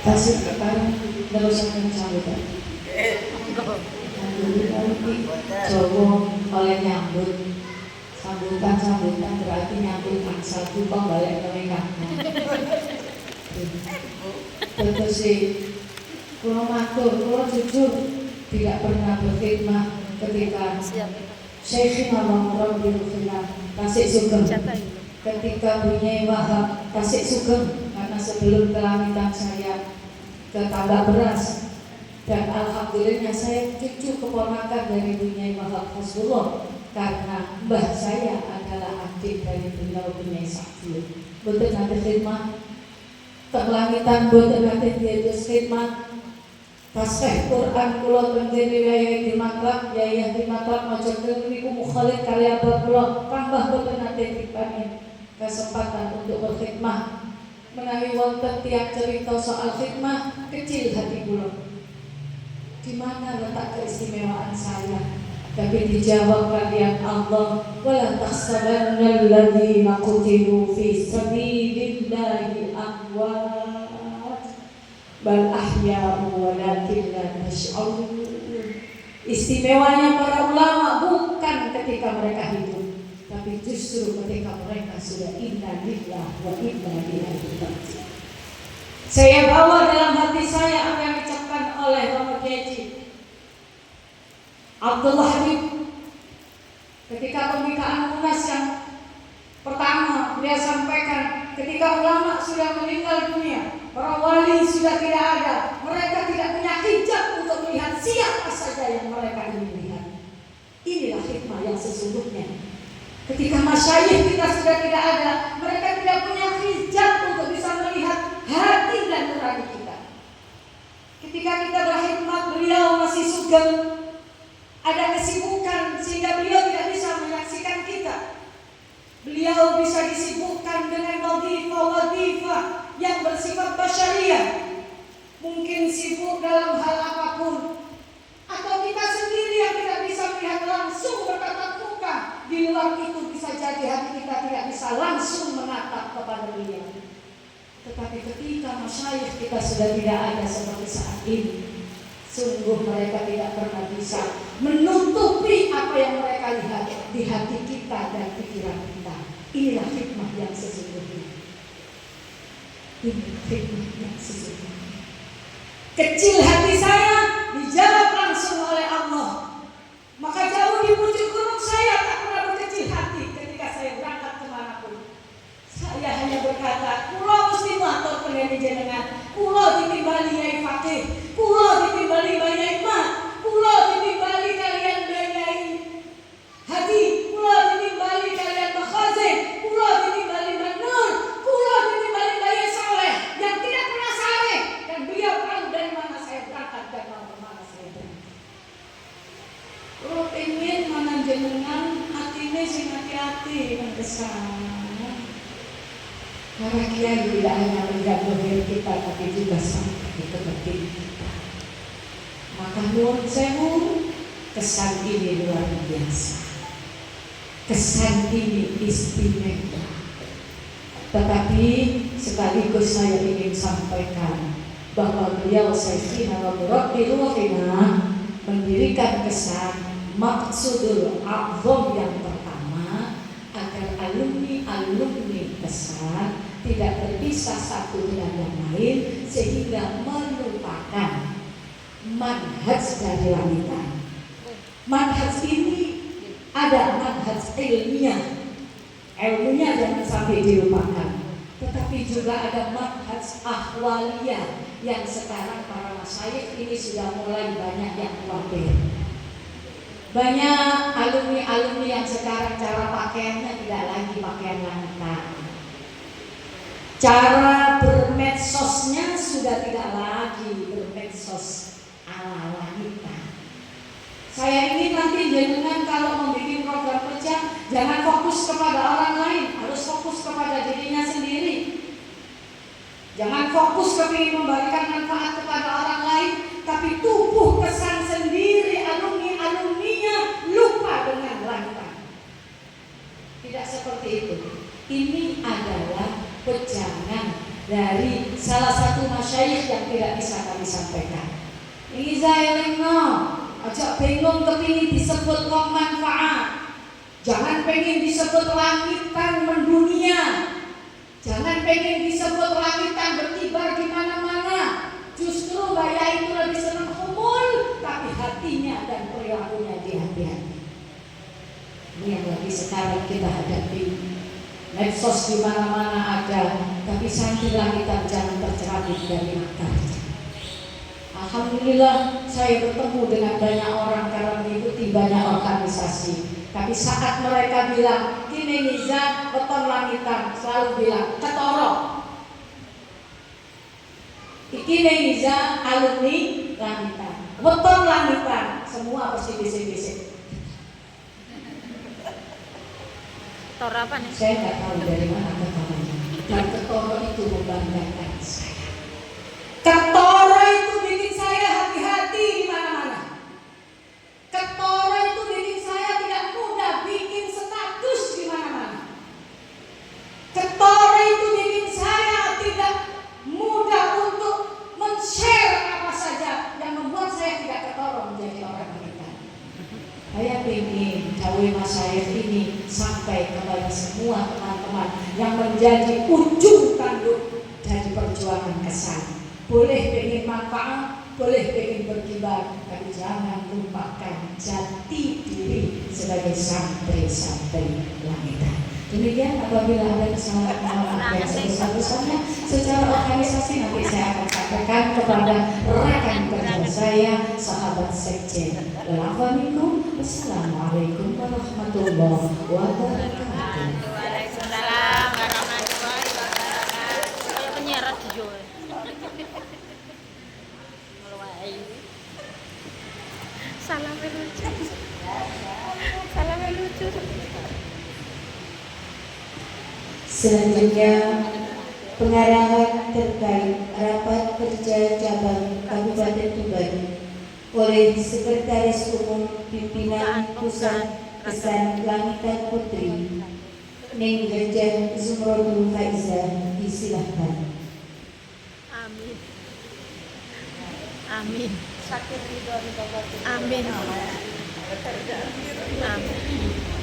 Tasik sekarang meneruskan sambutan. Jawa oleh nyambut sambutan berarti nyambut angsa kok balik ke mereka. Terus kalau matur, kalau jujur tidak pernah berkhidmat ketika Syekhina Muhammad bin Khilaf Tasik Sugeng, ketika Bunyai Wahab Tasik Sugeng, karena sebelum kelamitan saya ke tambak beras, dan alhamdulillah saya cucu keponakan dari Bunyai Wahab Hasbullah, karena mbah saya adalah adik dari beliau Bunyai Sakti. Betul nanti khidmat terlangitan, betul nanti dia khidmat tasbih Quran kula pendiri Yai di Maklab, Yai di Maklab majaken niku mukhalif karya kula tambah boten nate dipani kesempatan untuk berkhidmah. Menawi wonten tiap cerita soal khidmah, kecil hati kula. Di mana letak keistimewaan saya? Tapi dijawab kalian Allah, wala tahsabanna alladziina qutilu fi sabilillahi amwat bal ahya'u walakin la tash'urun. Istimewanya para ulama bukan ketika mereka hidup, tapi justru ketika mereka sudah inna lillahi wa inna ilaihi raji'un. Saya bawa dalam hati saya apa yang diucapkan oleh Romo Kiai Abdullah Habib ketika pembukaan Munas yang pertama. Dia sampaikan ketika ulama sudah meninggal dunia, para wali sudah tidak ada, mereka tidak punya hijab untuk melihat siapa saja yang mereka ingin lihat. Inilah hikmah yang sesungguhnya. Ketika masyayikh kita sudah tidak ada, mereka tidak punya hijab untuk bisa melihat hati dan nurani kita. Ketika kita berkhidmat, beliau masih sugeng, ada kesibukan sehingga beliau tidak bisa menyaksikan kita. Beliau bisa disibukkan dengan wadifah yang bersifat basyariah. Mungkin sibuk dalam hal apapun, atau kita sendiri yang tidak bisa melihat langsung bertatap muka. Di luar itu bisa jadi hati kita tidak bisa langsung menatap kepada beliau. Tetapi ketika masyayikh kita sudah tidak ada seperti saat ini, sungguh mereka tidak pernah bisa menutupi apa yang mereka lihat di hati kita dan pikiran kita. Inilah hikmah yang sesungguhnya. Ini hikmah yang sesungguhnya. Kecil hati saya dijawab langsung oleh Allah. Maka jauh di pucuk gunung saya tak pernah berkecil hati ketika saya berangkat kemanapun. Saya hanya berkata, kulo mesti matur pengen jenengan, kulo ditimbali Yai Fakih, kulo ditimbali Yai Mat, kulo ditimbali kalian Yai Hadi, kulo ditimbali kalian Mbah Khazin, kulo ditimbali Mbah Nur, kulo ditimbali Yai Saleh yang tidak pernah sare, dan beliau tahu dari mana saya berangkat dan mau kemana saya berangkat. Kulo pengen mana jenengan hatine sing hati-hati mengesan. Para kiai tidak hanya melihat dohir kita, tapi juga sampai ke batin kita. Maka nuwun sewu, kesan ini luar biasa. Kesan ini istimewa. Tetapi sekaligus saya ingin sampaikan bahwa beliau Syekhina wa Murabbi Ruhina mendirikan kesan maksudul a'zam yang pertama agar alumni kesan tidak berpisah satu dengan yang lain sehingga melupakan manhaj dari wanita. Manhaj ini ada manhaj ilmiah, ilmunya jangan sampai dilupakan, tetapi juga ada manhaj ahwaliyah yang sekarang para masyayikh ini sudah mulai banyak yang khawatir. Banyak alumni yang sekarang cara pakaiannya tidak lagi pakaian wanita. Cara bermedsosnya sudah tidak lagi bermedsos ala wanita. Saya ingin nanti jenengan kalau membuat program kerja jangan fokus kepada orang lain, harus fokus kepada dirinya sendiri. Jangan fokus kepingin memberikan manfaat kepada orang lain, tapi tubuh kesan sendiri alumninya lupa dengan wanita. Tidak seperti itu. Ini adalah pejangan dari salah satu masyayikh yang tidak bisa kami sampaikan. Ini saya lengno, ajak bingung kepingin disebut wong manfaat. Jangan pengen disebut langitan mendunia. Jangan pengen disebut langitan berkibar di mana-mana. Justru Baya itu lebih senang umul, tapi hatinya dan perilakunya di hati-hati. Ini yang lagi sekarang kita hadapi. Medsos di mana-mana ada, tapi santi langitan jangan tercerabut dari akarnya. Alhamdulillah saya bertemu dengan banyak orang karena mengikuti banyak organisasi. Tapi saat mereka bilang kini Niza beton langitan, selalu bilang ketorok. Kini Niza alumni langitan, beton langitan, semua pasti bisik-bisik. Ketor apa nih? Saya nggak tahu dari mana ketoroknya. Dan ketorok itu membanggakan saya. Ketoro itu bikin saya hati-hati di mana-mana. Ketoro itu bikin saya tidak mudah bikin status di mana-mana. Ketoro itu bikin saya tidak mudah untuk men-share apa saja yang membuat saya tidak ketoro menjadi orang beriman. Saya ingin dakwah masyayikh ini sampai kepada semua teman-teman yang menjadi ujung tanduk dari perjuangan kesan. Boleh pengen manfaat, boleh pengen berkibar, tapi jangan lupakan jati diri sebagai santri-santri langitan. Demikian, apabila ada kesalahan maaf yang sebesar-besarnya secara organisasi nanti saya akan sampaikan kepada rekan kerja saya, sahabat sekjen. Wassalamualaikum warahmatullahi wabarakatuh. Waalaikumsalam warahmatullahi wabarakatuh. Saya penyiar radio. Salam lucu. Salam lucu. Selanjutnya, pengarahan terkait rapat kerja cabang Kabupaten Tuban oleh Sekretaris Umum Pimpinan Pusat Kesan Langitan Putri Neng Gajah Zumrodul Faizah, disilahkan. Amin. Amin. Amin. Amin.